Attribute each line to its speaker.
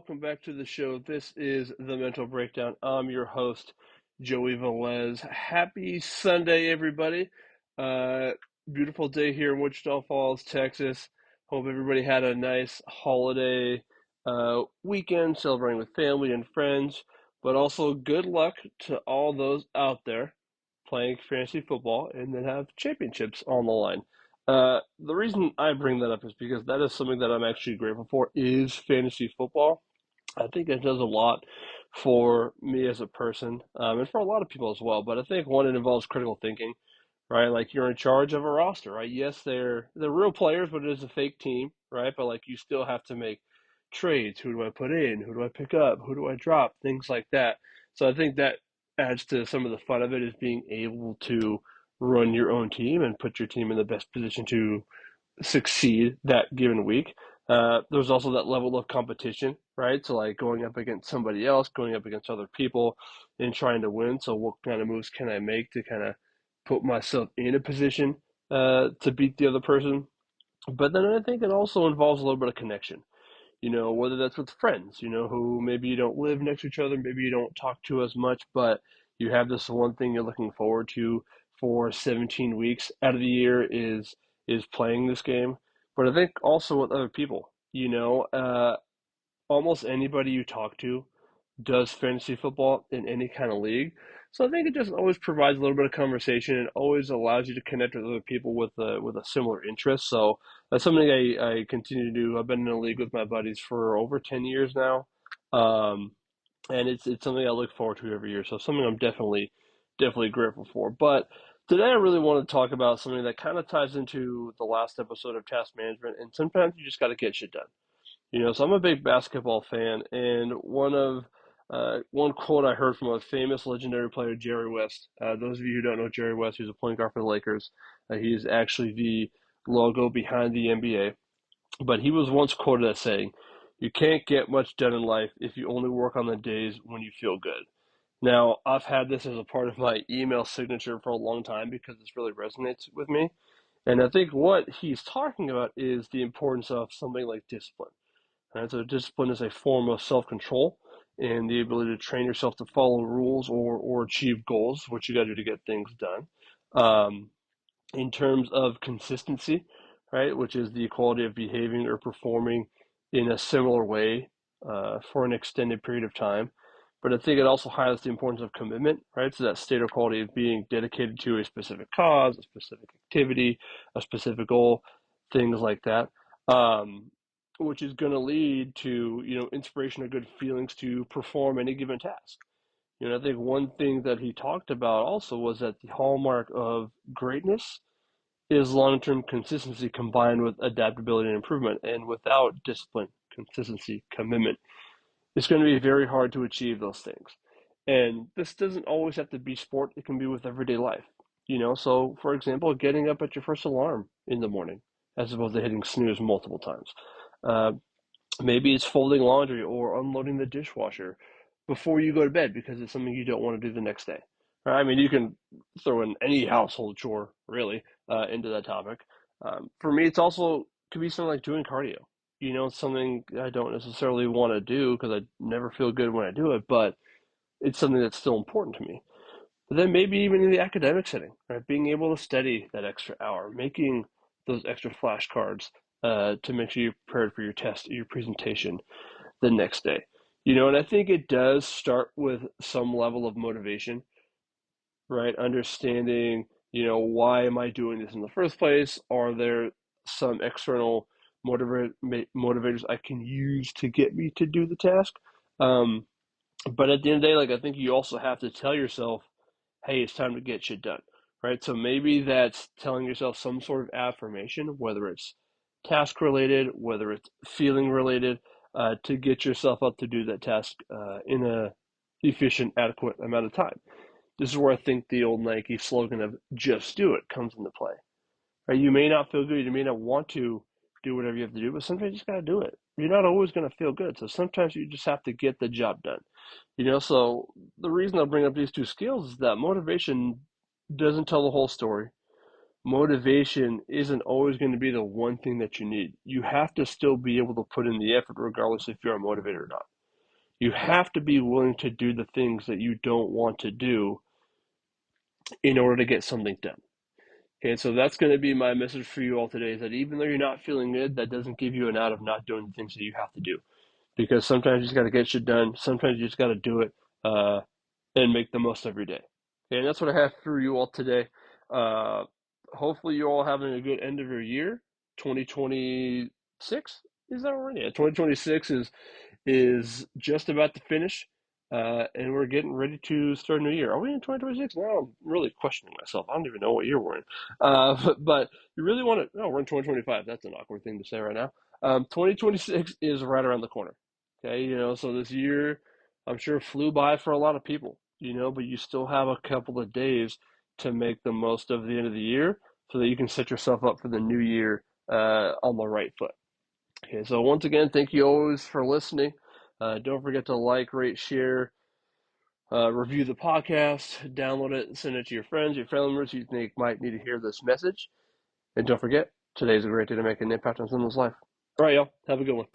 Speaker 1: welcome back to the show. This is The Mental Breakdown. I'm your host, Joey Velez. Happy Sunday, everybody. Uh, Beautiful day here in Wichita Falls, Texas. Hope everybody had a nice holiday weekend celebrating with family and friends, but also good luck to all those out there playing fantasy football and that have championships on the line. The reason I bring that up is because that is something that I'm actually grateful for is fantasy football. I think it does a lot for me as a person, and for a lot of people as well. But I think one, it involves critical thinking, right? Like you're in charge of a roster, right? Yes, they're real players, but it is a fake team, right? But like you still have to make trades. Who do I put in? Who do I pick up? Who do I drop? Things like that. So I think that adds to some of the fun of it is being able to run your own team and put your team in the best position to succeed that given week. There's also that level of competition, right? So like going up against somebody else, going up against other people, and trying to win. So what kind of moves can I make to kind of put myself in a position to beat the other person? But then I think it also involves a little bit of connection, whether that's with friends, who maybe you don't live next to each other, maybe you don't talk to as much, but you have this one thing you're looking forward to for 17 weeks out of the year is playing this game. But I think also with other people, almost anybody you talk to does fantasy football in any kind of league. So I think it just always provides a little bit of conversation and always allows you to connect with other people with a similar interest. So that's something I continue to do. I've been in a league with my buddies for over 10 years now. Um, and it's something I look forward to every year. So something I'm definitely grateful for. But today I really want to talk about something that kind of ties into the last episode of task management. And sometimes you just got to get shit done. So I'm a big basketball fan, and one quote I heard from a famous legendary player, Jerry West. Those of you who don't know Jerry West, who's a point guard for the Lakers, he is actually the logo behind the NBA. But he was once quoted as saying, "You can't get much done in life if you only work on the days when you feel good." Now, I've had this as a part of my email signature for a long time because this really resonates with me. And I think what he's talking about is the importance of something like discipline. Right? So discipline is a form of self-control and the ability to train yourself to follow rules or achieve goals, what you got to do to get things done. Um, in terms of consistency, right, which is the quality of behaving or performing in a similar way for an extended period of time. But I think it also highlights the importance of commitment, right? So that state or quality of being dedicated to a specific cause, a specific activity, a specific goal, things like that. Um, which is going to lead to, inspiration or good feelings to perform any given task. I think one thing that he talked about also was that the hallmark of greatness is long-term consistency combined with adaptability and improvement. And without discipline, consistency, commitment, it's going to be very hard to achieve those things. And this doesn't always have to be sport. It can be with everyday life. So for example, getting up at your first alarm in the morning as opposed to hitting snooze multiple times. Uh, Maybe it's folding laundry or unloading the dishwasher before you go to bed because it's something you don't want to do the next day. Right? I mean, you can throw in any household chore really into that topic. For me, it's also could be something like doing cardio. It's something I don't necessarily want to do because I never feel good when I do it, but it's something that's still important to me. But then maybe even in the academic setting, right? Being able to study that extra hour, making those extra flashcards to make sure you're prepared for your test, your presentation the next day. And I think it does start with some level of motivation, right? Understanding, why am I doing this in the first place? Are there some external motivators I can use to get me to do the task? Um, but at the end of the day, like I think you also have to tell yourself, hey, it's time to get shit done, right? So maybe that's telling yourself some sort of affirmation, whether it's task related, whether it's feeling related, to get yourself up to do that task in a efficient, adequate amount of time. This is where I think the old Nike slogan of "just do it" comes into play. Right? You may not feel good, you may not want to do whatever you have to do, but sometimes you just gotta do it. You're not always gonna feel good, so sometimes you just have to get the job done. So the reason I bring up these two skills is that motivation doesn't tell the whole story. Motivation isn't always going to be the one thing that you need. You have to still be able to put in the effort regardless if you're motivated or not. You have to be willing to do the things that you don't want to do in order to get something done. Okay, so that's going to be my message for you all today, is that even though you're not feeling good, that doesn't give you an out of not doing the things that you have to do. Because sometimes you just got to get shit done. Sometimes you just got to do it uh, and make the most of your day. Okay, and that's what I have for you all today. Uh, Hopefully, you're all having a good end of your year. 2026, is that right? Yeah, 2026 is just about to finish, and we're getting ready to start a new year. Are we in 2026? Now I'm really questioning myself. I don't even know what year we're in. But you really want to, no, we're in 2025. That's an awkward thing to say right now. 2026 is right around the corner. Okay, so this year, I'm sure flew by for a lot of people, but you still have a couple of days to make the most of the end of the year so that you can set yourself up for the new year on the right foot. Okay, so once again, thank you always for listening. Don't forget to like, rate, share, review the podcast, download it, send it to your friends, your family members you think might need to hear this message. And don't forget, today's a great day to make an impact on someone's life. All right, y'all. Have a good one.